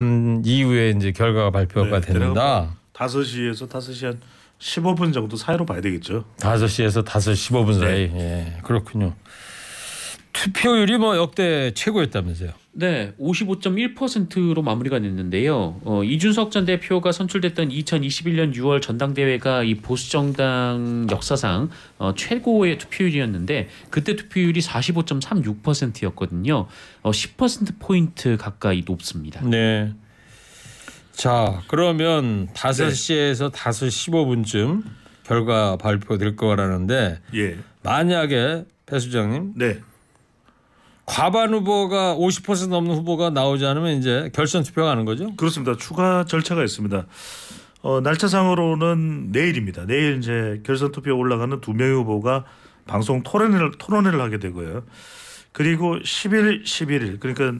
이후에 이제 결과가 발표가 된다. 5시에서 5시 한 15분 정도 사이로 봐야 되겠죠. 5시에서 5시 15분 사이. 예, 그렇군요. 투표율이 뭐 역대 최고였다면서요. 네, 55.1%로 마무리가 됐는데요. 이준석 전 대표가 선출됐던 2021년 6월 전당대회가 이 보수정당 역사상 최고의 투표율이었는데 그때 투표율이 45.36%였거든요. 10%포인트 가까이 높습니다. 네. 자, 그러면 5시에서 5시 15분쯤 결과 발표될 거라는데 만약에 배 수장님 과반 후보가 50% 넘는 후보가 나오지 않으면 이제 결선 투표가 하는 거죠? 그렇습니다. 추가 절차가 있습니다. 날짜상으로는 내일입니다. 내일 이제 결선 투표에 올라가는 2명의 후보가 방송 토론회를 하게 되고요. 그리고 10일, 11일 그러니까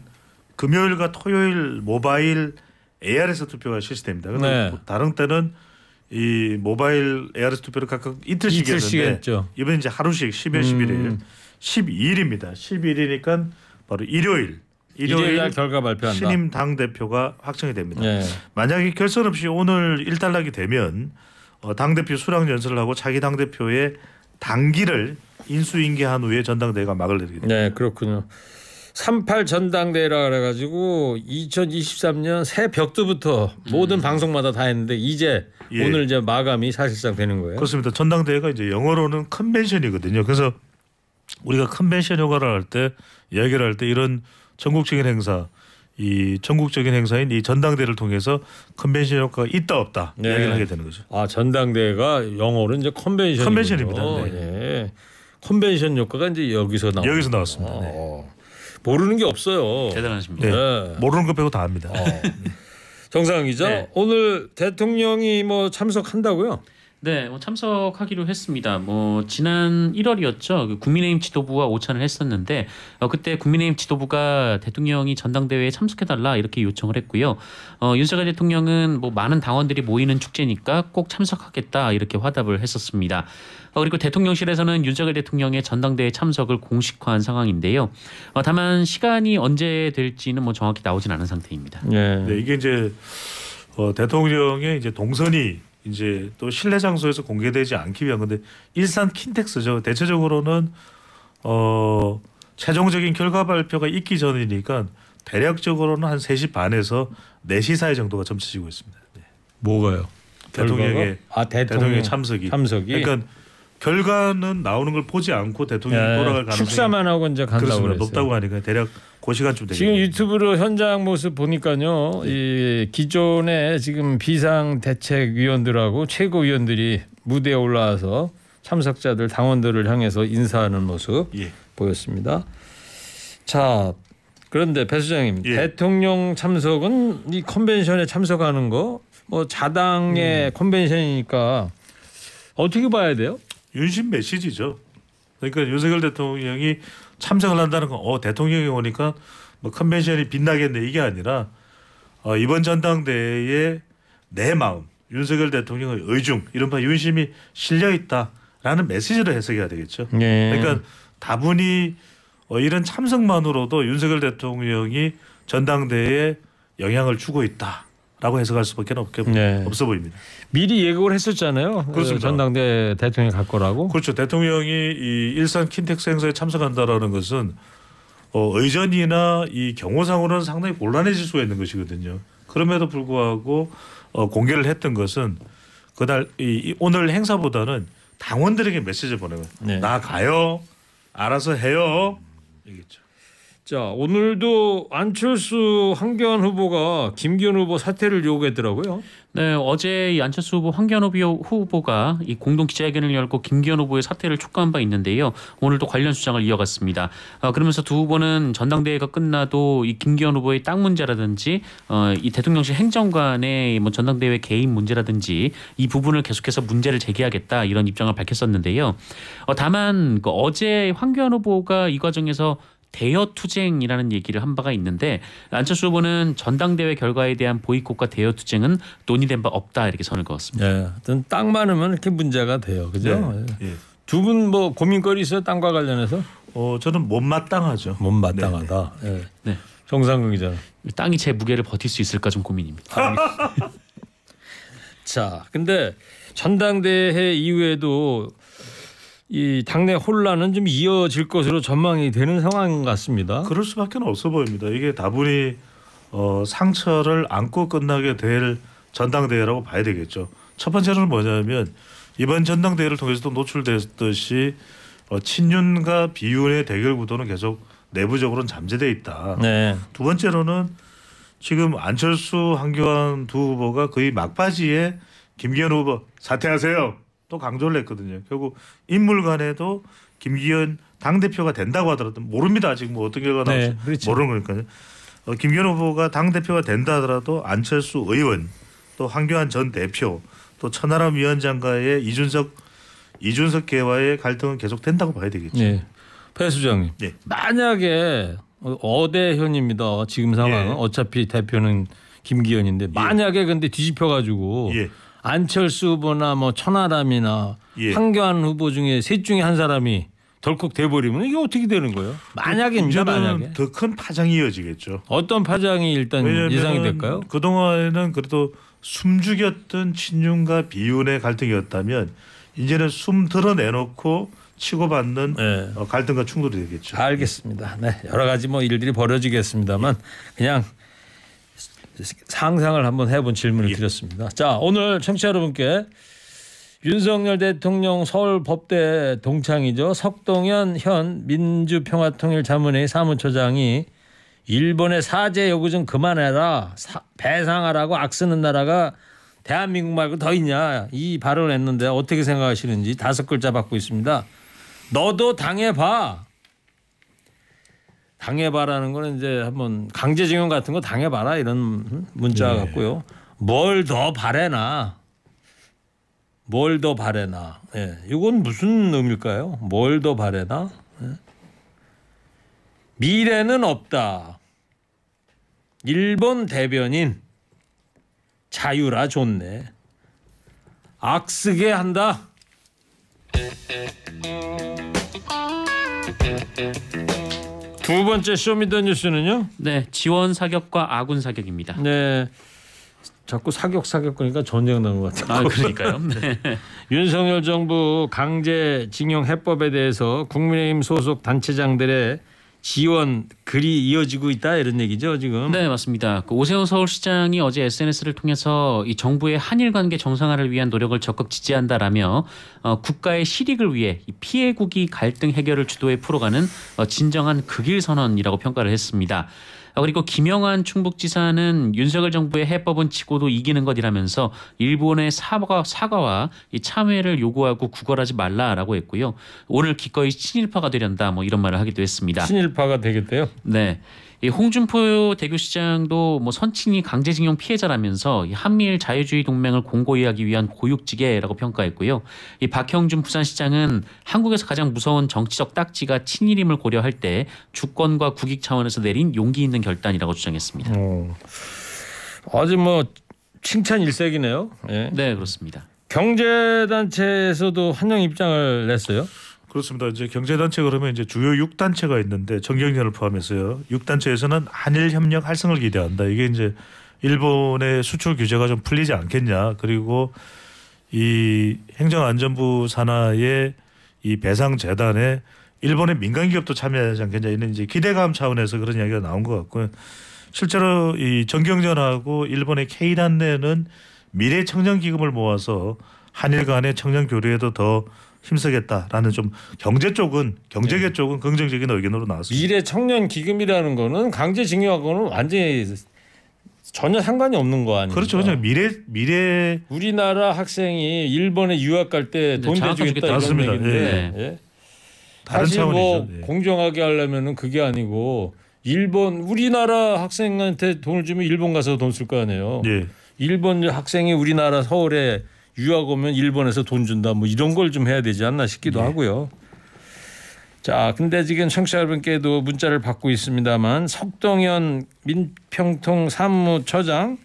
금요일과 토요일 모바일 ARS 투표가 실시됩니다. 그런데 다른 때는 이 모바일 ARS 투표를 각각 이틀씩 했는데 이번에 이제 하루씩 10일, 11일. 12일입니다. 12일이니까 바로 일요일 날 결과 발표한다. 신임 당 대표가 확정이 됩니다. 만약에 결선 없이 오늘 일단락이 되면 당 대표 수락 연설을 하고 차기 당 대표의 당기를 인수인계한 후에 전당대회가 막을 내리게 됩니다. 네, 그렇군요. 38 전당대회라 그래가지고 2023년 새벽부터 모든 방송마다 다 했는데 이제 오늘 이제 마감이 사실상 되는 거예요. 그렇습니다. 전당대회가 이제 영어로는 컨벤션이거든요. 그래서 우리가 컨벤션 효과를 할 때 이야기를 할 때 이런 전국적인 행사, 이 전국적인 행사인 이 전당대회를 통해서 컨벤션 효과가 있다 없다 이야기를 하게 되는 거죠. 아, 전당대회가 영어로 이제 컨벤션입니다. 컨벤션 효과가 이제 여기서 나왔습니다. 모르는 게 없어요. 대단하십니다. 모르는 것 빼고 다 압니다. 정상훈 기자, 오늘 대통령이 뭐 참석한다고요? 네, 참석하기로 했습니다. 지난 1월이었죠. 국민의힘 지도부와 오찬을 했었는데 그때 국민의힘 지도부가 대통령이 전당대회에 참석해달라 이렇게 요청을 했고요. 윤석열 대통령은 많은 당원들이 모이는 축제니까 꼭 참석하겠다 이렇게 화답을 했었습니다. 그리고 대통령실에서는 윤석열 대통령의 전당대회 참석을 공식화한 상황인데요. 다만 시간이 언제 될지는 정확히 나오진 않은 상태입니다. 네, 이게 이제 대통령의 이제 동선이 이제 또 실내 장소에서 공개되지 않기 위한 건데 일산 킨텍스죠. 대체적으로는 최종적인 결과 발표가 있기 전이니까 대략적으로는 한 3시 반에서 4시 사이 정도가 점쳐지고 있습니다. 네. 뭐가요? 대통령의 참석이. 그러니까 결과는 나오는 걸 보지 않고 대통령이 돌아갈 가능성이 축사만 하고 이제 간다고 그랬어요. 높다고 하니까 대략 그 시간쯤 되겠네요. 지금 유튜브로 현장 모습 보니까요. 이 기존의 지금 비상대책위원들하고 최고위원들이 무대에 올라와서 참석자들 당원들을 향해서 인사하는 모습 보였습니다. 자, 그런데 배 수장님, 대통령 참석은 이 컨벤션에 참석하는 거 자당의 컨벤션이니까 어떻게 봐야 돼요? 윤심 메시지죠. 그러니까 윤석열 대통령이 참석을 한다는 건 대통령이 오니까 컨벤션이 빛나겠네 이게 아니라 이번 전당대회에 내 마음 윤석열 대통령의 의중 이른바 윤심이 실려 있다라는 메시지를 해석해야 되겠죠. 그러니까 다분히 이런 참석만으로도 윤석열 대통령이 전당대회에 영향을 주고 있다라고 해석할 수밖에 없어 보입니다. 미리 예고를 했었잖아요. 그렇습니다. 전당대회 대통령이 갈 거라고. 그렇죠. 대통령이 이 일산 킨텍스 행사에 참석한다라는 것은 의전이나 이 경호상으로는 상당히 곤란해질 수가 있는 것이거든요. 그럼에도 불구하고 공개를 했던 것은 그날 오늘 행사보다는 당원들에게 메시지를 보내면 나 가요. 알아서 해요. 이겠죠. 자, 오늘도 안철수 황교안 후보가 김기현 후보 사퇴를 요구했더라고요. 네, 어제 이 안철수 후보 황교안 후보가 이 공동 기자회견을 열고 김기현 후보의 사퇴를 촉구한 바 있는데요. 오늘도 관련 주장을 이어갔습니다. 그러면서 두 후보는 전당대회가 끝나도 이 김기현 후보의 땅 문제라든지 이 대통령실 행정관의 전당대회 개입 문제라든지 이 부분을 계속해서 문제를 제기하겠다 이런 입장을 밝혔었는데요. 다만 어제 황교안 후보가 이 과정에서 대여 투쟁이라는 얘기를 한 바가 있는데 안철수 후보는 전당대회 결과에 대한 보이콧과 대여 투쟁은 논의된 바 없다 이렇게 선을 그었습니다. 땅 많으면 이렇게 문제가 돼요, 그죠? 두 분 고민거리 있어요, 땅과 관련해서? 저는 못마땅하죠. 못마땅하다. 정상근 기자. 땅이 제 무게를 버틸 수 있을까 좀 고민입니다. 자, 근데 전당대회 이후에도 이 당내 혼란은 좀 이어질 것으로 전망이 되는 상황 같습니다. 그럴 수밖에 없어 보입니다. 이게 다분히 상처를 안고 끝나게 될 전당대회라고 봐야 되겠죠. 첫 번째는 뭐냐면 이번 전당대회를 통해서도 노출됐듯이 친윤과 비윤의 대결 구도는 계속 내부적으로는 잠재돼 있다. 네. 두 번째로는 지금 안철수, 한교안 두 후보가 거의 막바지에 김기현 후보 사퇴하세요. 또 강조를 했거든요. 결국 인물 간에도 김기현 당대표가 된다고 하더라도 모릅니다. 아직 뭐 어떤 결과가 나올지 그렇죠. 모르는 거니까요. 김기현 후보가 당대표가 된다 하더라도 안철수 의원 또 한교안 전 대표 또 천하람 위원장과의 이준석 계와의 갈등은 계속 된다고 봐야 되겠죠. 네. 배 수장님. 예. 만약에 어대현입니다. 지금 상황은 어차피 대표는 김기현인데 만약에 근데 뒤집혀가지고 안철수 후보나 뭐 천하람이나 한교안 후보 중에 셋 중에 한 사람이 덜컥 돼버리면 이게 어떻게 되는 거예요? 만약입니다. 만약에. 더 큰 파장이 이어지겠죠. 어떤 파장이 일단 예상이 될까요? 그동안에는 그래도 숨죽였던 친윤과 비윤의 갈등이었다면 이제는 숨 드러내놓고 치고받는 갈등과 충돌이 되겠죠. 알겠습니다. 네, 여러 가지 뭐 일들이 벌어지겠습니다만 그냥 상상을 한번 해본 질문을 드렸습니다. 자, 오늘 청취자 여러분께 윤석열 대통령 서울법대 동창이죠. 석동현 현 민주평화통일자문회의 사무처장이 일본의 사죄 요구 좀 그만해라. 배상하라고 악쓰는 나라가 대한민국 말고 더 있냐. 이 발언을 했는데 어떻게 생각하시는지 5글자 받고 있습니다. 너도 당해봐. 당해봐라는 거는 이제 한번 강제징용 같은 거 당해봐라 이런 문자 같고요. 뭘 더 바래나. 뭘 더 바래나. 이건 무슨 의미일까요? 뭘 더 바래나. 미래는 없다. 일본 대변인 자유라 좋네. 악쓰게 한다. 두 번째 쇼미더뉴스는요? 네, 지원 사격과 아군 사격입니다. 네, 자꾸 사격 그러니까 전쟁 나는 것 같아요. 아, 그러니까요. 네. 윤석열 정부 강제징용 해법에 대해서 국민의힘 소속 단체장들의 지원 글이 이어지고 있다 이런 얘기죠 지금. 네, 맞습니다. 오세훈 서울시장이 어제 SNS를 통해서 이 정부의 한일 관계 정상화를 위한 노력을 적극 지지한다라며 국가의 실익을 위해 이 피해국이 갈등 해결을 주도해 풀어가는 진정한 극일 선언이라고 평가를 했습니다. 그리고 김영환 충북지사는 윤석열 정부의 해법은 지고도 이기는 것이라면서 일본의 사과와 이 참회를 요구하고 구걸하지 말라라고 했고요. 오늘 기꺼이 친일파가 되련다 뭐 이런 말을 하기도 했습니다. 친일파가 되겠대요? 네. 이 홍준표 대구시장도 뭐 선친이 강제징용 피해자라면서 이 한미일 자유주의 동맹을 공고히 하기 위한 고육지게라고 평가했고요. 이 박형준 부산시장은 한국에서 가장 무서운 정치적 딱지가 친일임을 고려할 때 주권과 국익 차원에서 내린 용기 있는 결단이라고 주장했습니다. 아주 뭐 칭찬 일색이네요. 예. 네, 그렇습니다. 경제단체에서도 한영 입장을 냈어요. 그렇습니다. 이제 경제단체 그러면 이제 주요 6단체가 있는데 정경련을 포함해서요. 6단체에서는 한일 협력 활성을 기대한다. 이게 이제 일본의 수출 규제가 좀 풀리지 않겠냐. 그리고 이 행정안전부 산하의 이 배상재단에 일본의 민간기업도 참여하지 않겠냐. 이런 이제 기대감 차원에서 그런 이야기가 나온 것 같고요. 실제로 이 정경련하고 일본의 K단내는 미래 청년기금을 모아서 한일 간의 청년 교류에도 더 힘쓰겠다라는 좀 경제계 쪽은 긍정적인 의견으로 나왔습니다. 미래 청년 기금이라는 거는 강제징용하고는 완전히 전혀 상관이 없는 거 아니에요? 그렇죠. 그냥 미래 우리나라 학생이 일본에 유학 갈 때 돈 대주겠다 이런 얘기인데 예. 사실 뭐 차원이죠. 공정하게 하려면은 그게 아니고 우리나라 학생한테 돈을 주면 일본 가서 돈 쓸 거 아니에요. 예. 일본 학생이 우리나라 서울에 유학 오면 일본에서 돈 준다 뭐 이런 걸 좀 해야 되지 않나 싶기도 하고요. 자, 근데 지금 청취자 여러분께도 문자를 받고 있습니다만 석동현 민평통 사무처장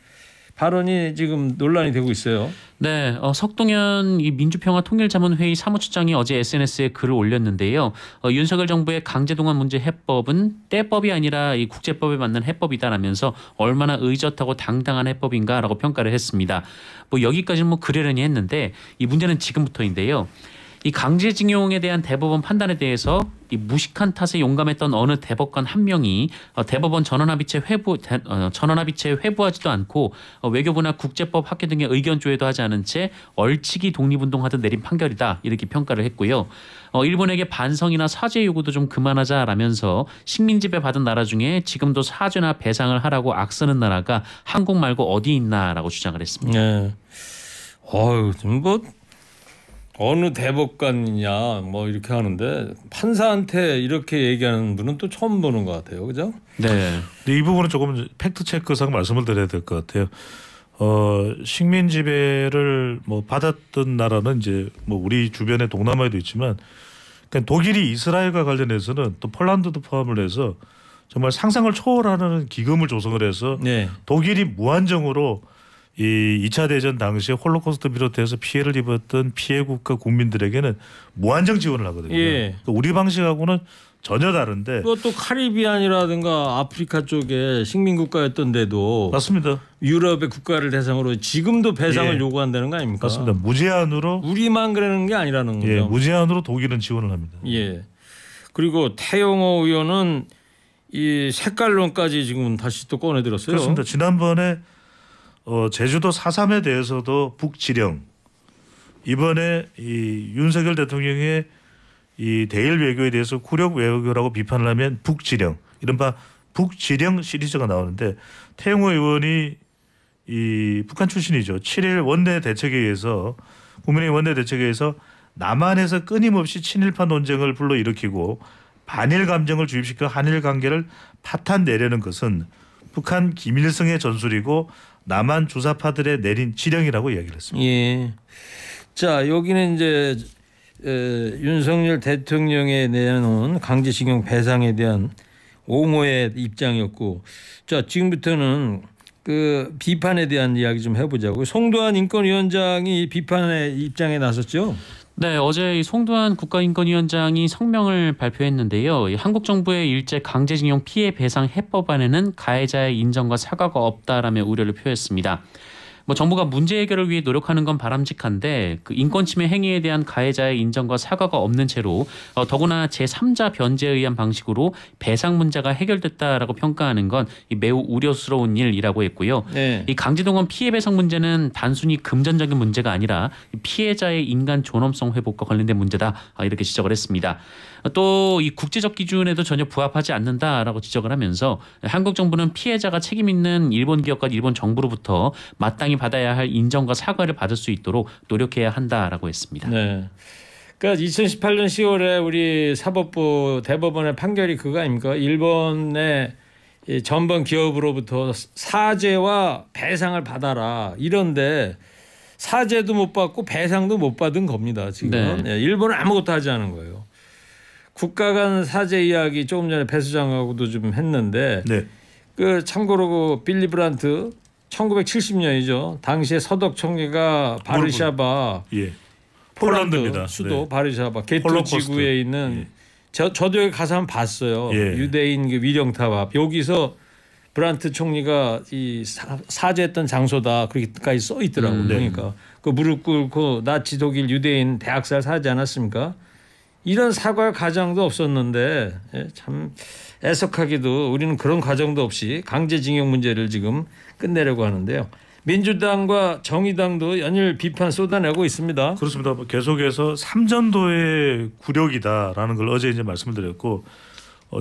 발언이 지금 논란이 되고 있어요. 네, 석동현 이 민주평화통일자문회의 사무처장이 어제 SNS에 글을 올렸는데요. 윤석열 정부의 강제동원 문제 해법은 때법이 아니라 이 국제법에 맞는 해법이다라면서 얼마나 의젓하고 당당한 해법인가라고 평가를 했습니다. 뭐 여기까지는 뭐 그러려니 했는데 이 문제는 지금부터인데요. 이 강제징용에 대한 대법원 판단에 대해서 이 무식한 탓에 용감했던 어느 대법관 한 명이 대법원 전원합의체 회부하지도 않고 외교부나 국제법 학회 등의 의견 조회도 하지 않은 채 얼치기 독립운동하듯 내린 판결이다 이렇게 평가를 했고요. 일본에게 반성이나 사죄 요구도 좀 그만하자라면서 식민지배 받은 나라 중에 지금도 사죄나 배상을 하라고 악쓰는 나라가 한국 말고 어디 있나라고 주장을 했습니다. 네. 뭐 어느 대법관이냐 뭐 이렇게 하는데 판사한테 이렇게 얘기하는 분은 또 처음 보는 것 같아요, 그죠? 네. 근데 이 부분은 조금 팩트 체크상 말씀을 드려야 될 것 같아요. 식민 지배를 뭐 받았던 나라는 이제 뭐 우리 주변에 동남아에도 있지만, 그러니까 독일이 이스라엘과 관련해서는 또 폴란드도 포함을 해서 정말 상상을 초월하는 기금을 조성을 해서 네. 독일이 무한정으로 이 2차 대전 당시에 홀로코스트 비롯해서 피해를 입었던 피해 국가 국민들에게는 무한정 지원을 하거든요. 예. 우리 방식하고는 전혀 다른데. 그것도 카리비안이라든가 아프리카 쪽에 식민 국가였던데도 맞습니다. 유럽의 국가를 대상으로 지금도 배상을 요구한다는 거 아닙니까? 맞습니다. 무제한으로. 우리만 그러는 게 아니라는 거죠. 예, 무제한으로 독일은 지원을 합니다. 예. 그리고 태영호 의원은 이 색깔론까지 지금 다시 또 꺼내들었어요. 그렇습니다. 지난번에 제주도 4.3에 대해서도 북지령, 이번에 이 윤석열 대통령의 이 대일 외교에 대해서 굴욕 외교라고 비판을 하면 북지령, 이른바 북지령 시리즈가 나오는데, 태영호 의원이 이 북한 출신이죠. 7일 원내 대책회의에서, 국민의힘 원내 대책회의에서 남한에서 끊임없이 친일파 논쟁을 불러일으키고 반일 감정을 주입시켜 한일 관계를 파탄 내려는 것은 북한 김일성의 전술이고 남한 주사파들의 내린 지령이라고 이야기를 했습니다. 예. 자, 여기는 이제 윤석열 대통령에 내놓은 강제징용 배상에 대한 옹호의 입장이었고, 자, 지금부터는 그 비판에 대한 이야기 좀 해보자고요. 송도한 인권위원장이 비판의 입장에 나섰죠. 네, 어제 이 송도한 국가인권위원장이 성명을 발표했는데요. 한국 정부의 일제 강제징용 피해 배상 해법안에는 가해자의 인정과 사과가 없다라며 우려를 표했습니다. 뭐 정부가 문제 해결을 위해 노력하는 건 바람직한데 그 인권 침해 행위에 대한 가해자의 인정과 사과가 없는 채로 더구나 제3자 변제에 의한 방식으로 배상 문제가 해결됐다라고 평가하는 건 매우 우려스러운 일이라고 했고요. 네. 이 강제동원 피해 배상 문제는 단순히 금전적인 문제가 아니라 피해자의 인간 존엄성 회복과 관련된 문제다 이렇게 지적을 했습니다. 또 이 국제적 기준에도 전혀 부합하지 않는다라고 지적을 하면서 한국 정부는 피해자가 책임 있는 일본 기업과 일본 정부로부터 마땅히 받아야 할 인정과 사과를 받을 수 있도록 노력해야 한다라고 했습니다. 네. 그러니까 2018년 10월에 우리 사법부 대법원의 판결이 그거 아닙니까? 일본의 전범 기업으로부터 사죄와 배상을 받아라 이런데 사죄도 못 받고 배상도 못 받은 겁니다. 지금 네. 일본은 아무것도 하지 않은 거예요. 국가 간 사죄 이야기 조금 전에 배 수장하고도 좀 했는데 네. 그 참고로 그 빌리 브란트 1970년이죠. 당시에 서독 총리가 바르샤바 폴란드입니다. 수도 네. 바르샤바 게토 지구에 있는 저도 여기 가서 한번 봤어요. 유대인 그 위령탑 앞. 여기서 브란트 총리가 이 사죄했던 장소다 그렇게까지 써 있더라고요. 그러니까 그 무릎 꿇고 나치 독일 유대인 대학살 사지 않았습니까? 이런 사과 과정도 없었는데 참 애석하게도 우리는 그런 과정도 없이 강제징용 문제를 지금 끝내려고 하는데요. 민주당과 정의당도 연일 비판 쏟아내고 있습니다. 그렇습니다. 계속해서 삼전도의 굴욕이다라는 걸 어제 이제 말씀을 드렸고,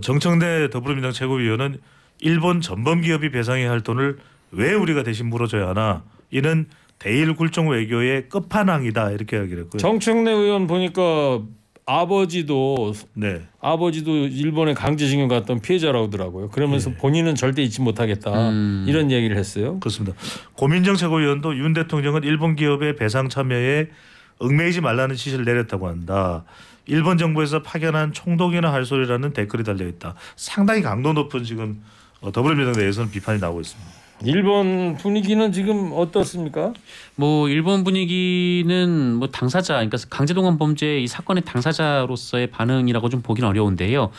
정청래 더불어민주당 최고위원은 일본 전범 기업이 배상해야 할 돈을 왜 우리가 대신 물어줘야 하나? 이는 대일 굴종 외교의 끝판왕이다 이렇게 이야기를 했고요. 정청래 의원 보니까 아버지도 일본에 강제징용 갔던 피해자라고 하더라고요. 그러면서 본인은 절대 잊지 못하겠다 이런 얘기를 했어요. 그렇습니다. 고민정 최고위원도 윤 대통령은 일본 기업의 배상 참여에 얽매이지 말라는 지시를 내렸다고 한다. 일본 정부에서 파견한 총독이나 할 소리라는 댓글이 달려있다. 상당히 강도 높은 지금 더불어민주당 내에서는 비판이 나오고 있습니다. 일본 분위기는 지금 어떻습니까? 뭐 일본 분위기는 뭐 당사자, 그러니까 강제동원 범죄 이 사건의 당사자로서의 반응이라고 좀 보기는 어려운데요.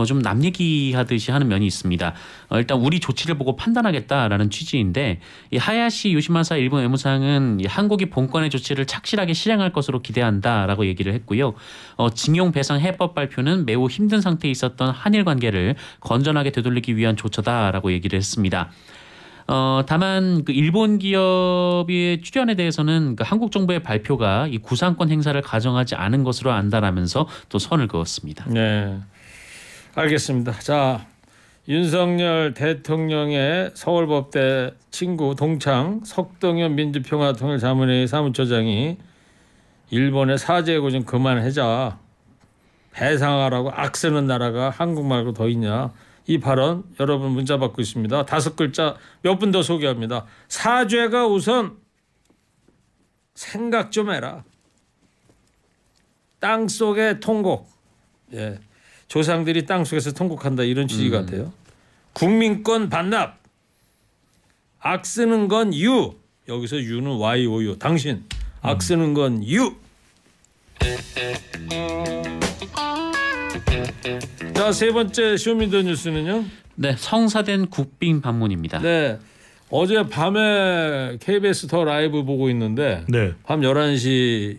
좀 남 얘기하듯이 하는 면이 있습니다. 일단 우리 조치를 보고 판단하겠다라는 취지인데 이 하야시 요시마사 일본 외무상은 이 한국이 본건의 조치를 착실하게 실행할 것으로 기대한다라고 얘기를 했고요. 징용 배상 해법 발표는 매우 힘든 상태에 있었던 한일 관계를 건전하게 되돌리기 위한 조처다라고 얘기를 했습니다. 다만 그 일본 기업의 출연에 대해서는 그 한국 정부의 발표가 이 구상권 행사를 가정하지 않은 것으로 안다라면서 또 선을 그었습니다. 네, 알겠습니다. 자, 윤석열 대통령의 서울법대 친구 동창 석동현 민주평화통일자문회의 사무처장이 일본의 사죄고 좀 그만하자. 배상하라고 악쓰는 나라가 한국 말고 더 있냐. 이 발언 여러분 문자 받고 있습니다. 5글자 몇 분 더 소개합니다. 사죄가 우선 생각 좀 해라. 땅속의 통곡. 예. 조상들이 땅속에서 통곡한다 이런 취지 같아요. 국민권 반납. 악쓰는 건 유. 여기서 유는 YOU. 당신. 악쓰는 건 유. 자, 세 번째 쇼미더뉴스는요. 네, 성사된 국빈 방문입니다. 네, 어제 밤에 KBS 더 라이브 보고 있는데 네. 밤 11시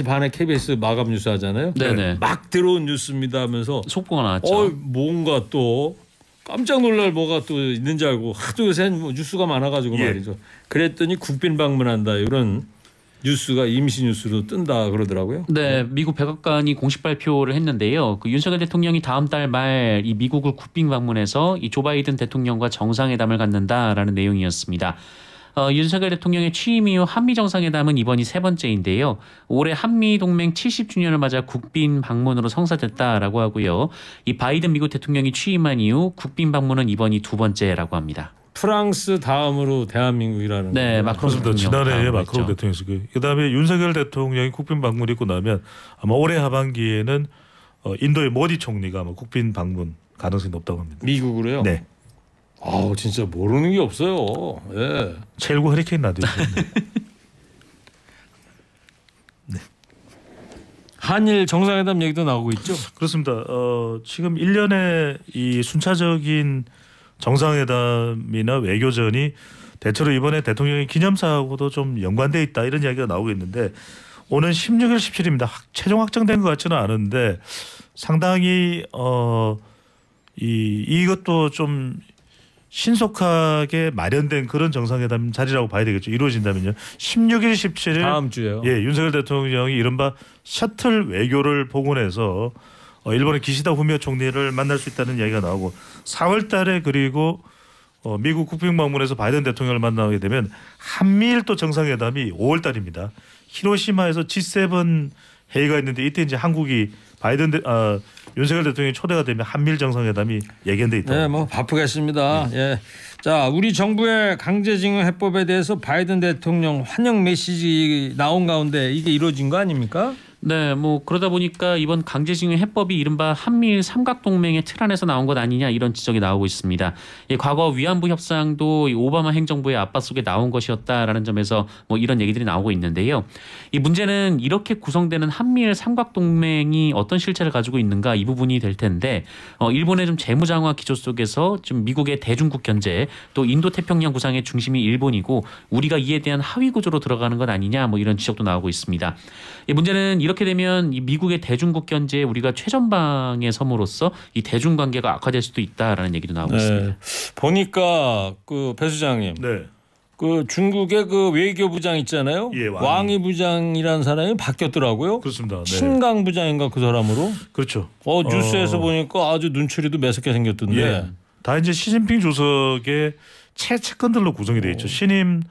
반에 KBS 마감 뉴스 하잖아요. 네네. 막 들어온 뉴스입니다 하면서 속보가 나왔죠. 뭔가 또 깜짝 놀랄 뭐가 또 있는 줄 알고 하도 요새 뉴스가 많아가지고 말이죠. 그랬더니 국빈 방문한다 이런 뉴스가 임시 뉴스로 뜬다 그러더라고요. 네, 미국 백악관이 공식 발표를 했는데요. 그 윤석열 대통령이 다음 달 말 이 미국을 국빈 방문해서 이 조 바이든 대통령과 정상회담을 갖는다라는 내용이었습니다. 윤석열 대통령의 취임 이후 한미 정상회담은 이번이 세 번째인데요. 올해 한미 동맹 70주년을 맞아 국빈 방문으로 성사됐다라고 하고요. 이 바이든 미국 대통령이 취임한 이후 국빈 방문은 이번이 두 번째라고 합니다. 프랑스 다음으로 대한민국이라는. 네, 마크롱 대통령. 지난해에 마크롱 대통령이 그다음에 윤석열 대통령이 국빈 방문 있고 나면 아마 올해 하반기에는 인도의 모디 총리가 아마 국빈 방문 가능성이 높다고 합니다. 미국으로요? 네. 아우 진짜 모르는 게 없어요. 예. 최일구 허리케인 나도 네. 한일 정상회담 얘기도 나오고 있죠. 그렇습니다. 지금 1년의 이 순차적인 정상회담이나 외교전이 대체로 이번에 대통령의 기념사하고도 좀 연관돼 있다 이런 이야기가 나오고 있는데 오는 16일 17일입니다. 최종 확정된 것 같지는 않은데 상당히 이것도 좀 신속하게 마련된 그런 정상회담 자리라고 봐야 되겠죠. 이루어진다면요. 16일 17일 다음 주에요. 예, 윤석열 대통령이 이른바 셔틀 외교를 복원해서 일본의 기시다 후미오 총리를 만날 수 있다는 이야기가 나오고 4월 달에 그리고 미국 국빈 방문에서 바이든 대통령을 만나게 되면 한미일 또 정상회담이 5월 달입니다. 히로시마에서 G7 회의가 있는데 이때 이제 한국이 윤석열 대통령이 초대가 되면 한미일 정상회담이 예견돼 있다. 네, 뭐 바쁘겠습니다. 네. 예. 자, 우리 정부의 강제징용 해법에 대해서 바이든 대통령 환영 메시지 나온 가운데 이게 이루어진 거 아닙니까? 네, 뭐 그러다 보니까 이번 강제징용 해법이 이른바 한미일 삼각동맹의 틀 안에서 나온 것 아니냐 이런 지적이 나오고 있습니다. 과거 위안부 협상도 이 오바마 행정부의 압박 속에 나온 것이었다라는 점에서 뭐 이런 얘기들이 나오고 있는데요. 이 문제는 이렇게 구성되는 한미일 삼각동맹이 어떤 실체를 가지고 있는가 이 부분이 될 텐데 일본의 좀 재무장화 기조 속에서 좀 미국의 대중국 견제 또 인도 태평양 구상의 중심이 일본이고 우리가 이에 대한 하위 구조로 들어가는 것 아니냐 뭐 이런 지적도 나오고 있습니다. 이 문제는 이렇게 되면 이 미국의 대중국 견제에 우리가 최전방에 섬으로써 이 대중 관계가 악화될 수도 있다라는 얘기도 나오고 있습니다. 보니까 그 배 수장님, 네. 그 중국의 그 외교부장 있잖아요. 예, 왕이 부장이라는 사람이 바뀌었더라고요. 그렇습니다. 네. 신강 부장인가 그 사람으로. 그렇죠. 뉴스에서 보니까 아주 눈초리도 매섭게 생겼던데. 예. 다 이제 시진핑 주석의 채권들로 구성이 돼 있죠. 신임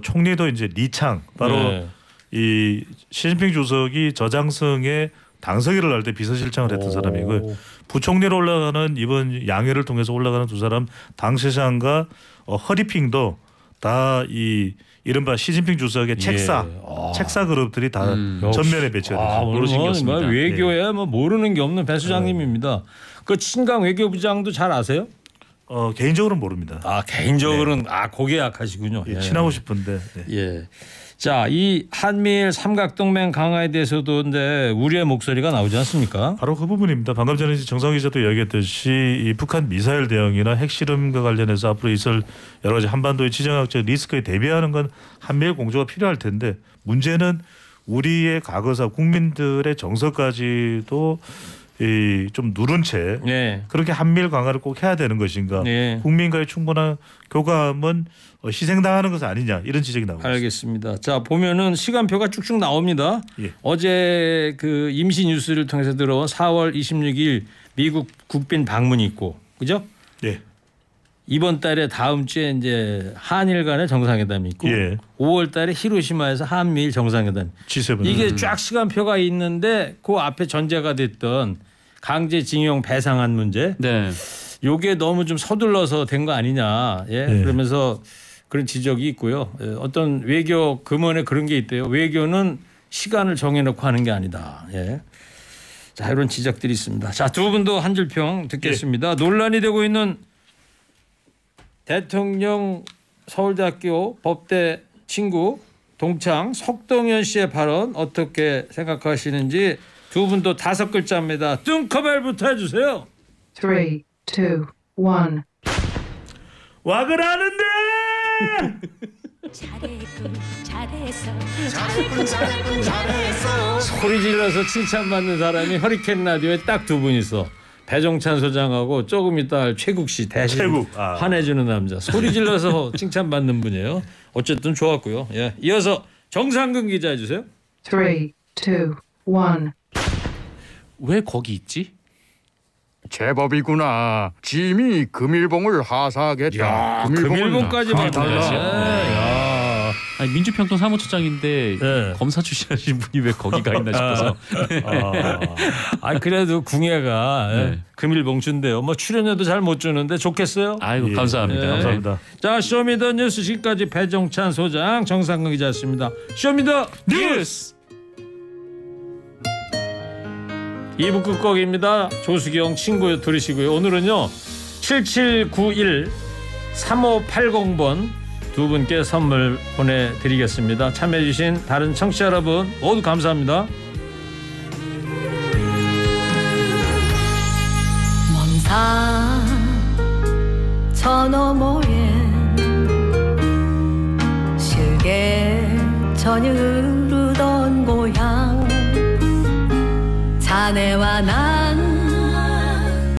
총리도 이제 리창 바로. 네. 이 시진핑 주석이 저장성에 당서기를 할 때 비서실장을 했던 사람이고 부총리로 올라가는 이번 양회를 통해서 올라가는 두 사람 당시장과 허리핑도 다 이 이른바 시진핑 주석의 책사 그룹들이 다 전면에 배치가 됐죠. 모르신겼습니다. 외교에 뭐 모르는 게 없는 배 수장님입니다. 그 친강 외교부장도 잘 아세요? 개인적으로는 모릅니다. 개인적으로는 고개 약하시군요. 예, 친하고 싶은데. 네. 예. 자, 이 한미일 삼각동맹 강화에 대해서도 근데 우리의 목소리가 나오지 않습니까? 바로 그 부분입니다. 방금 전에 정상 기자도 이야기했듯이 이 북한 미사일 대응이나 핵실험과 관련해서 앞으로 있을 여러 가지 한반도의 지정학적 리스크에 대비하는 건 한미일 공조가 필요할 텐데 문제는 우리의 과거사 국민들의 정서까지도 좀 누른 채 그렇게 한미일 강화를 꼭 해야 되는 것인가? 국민과의 충분한 교감은 희생당하는 것은 아니냐 이런 지적이 나오고 있습니다. 알겠습니다. 자, 보면은 시간표가 쭉쭉 나옵니다. 어제 그 임시 뉴스를 통해서 들어온 4월 26일 미국 국빈 방문이 있고, 그죠? 네. 이번 달에 다음 주에 이제 한일 간의 정상회담이 있고 5월 달에 히로시마에서 한미일 정상회담. G7. 이게 쫙 시간표가 있는데 그 앞에 전제가 됐던 강제징용 배상한 문제. 요게 너무 좀 서둘러서 된 거 아니냐. 그러면서 그런 지적이 있고요. 어떤 외교 금원에 그런 게 있대요. 외교는 시간을 정해놓고 하는 게 아니다. 자, 이런 지적들이 있습니다. 자, 두 분도 한 줄 평 듣겠습니다. 논란이 되고 있는 대통령 서울대학교 법대 친구 동창 석동현 씨의 발언 어떻게 생각하시는지 두 분도 5글자입니다. 뚱커벨부터 해주세요. 3, 2, 1. 와 그러는데 잘했어. 소리 질러서 칭찬받는 사람이 허리케인 라디오에 딱 두 분 있어. 배종찬 소장하고 조금 이따 할 최국 씨 대신 환해주는 남자. 소리 질러서 칭찬받는 분이에요. 어쨌든 좋았고요. 이어서 정상근 기자 해주세요. 3, 2, 1. 왜 거기 있지? 제법이구나. 짐이 금일봉을 하사하겠다. 금일봉까지 만들었어. 아니, 민주평통 사무처장인데 검사 출신하신 분이 왜 거기 가 있나 싶어서. 그래도 궁예가 금일봉 준대요. 뭐 출연료도 잘 못 주는데 좋겠어요. 아이고 감사합니다. 감사합니다. 자, 쇼미더뉴스 지금까지 배종찬 소장, 정상근 기자였습니다. 쇼미더뉴스 2부 끝곡입니다. 조수경 친구 들으시고요. 오늘은요 7791 3580번 두 분께 선물 보내드리겠습니다. 참여해주신 다른 청취자 여러분 모두 감사합니다. 먼 산 저 너머엔 실개천이 흐르던 고향 자네와 나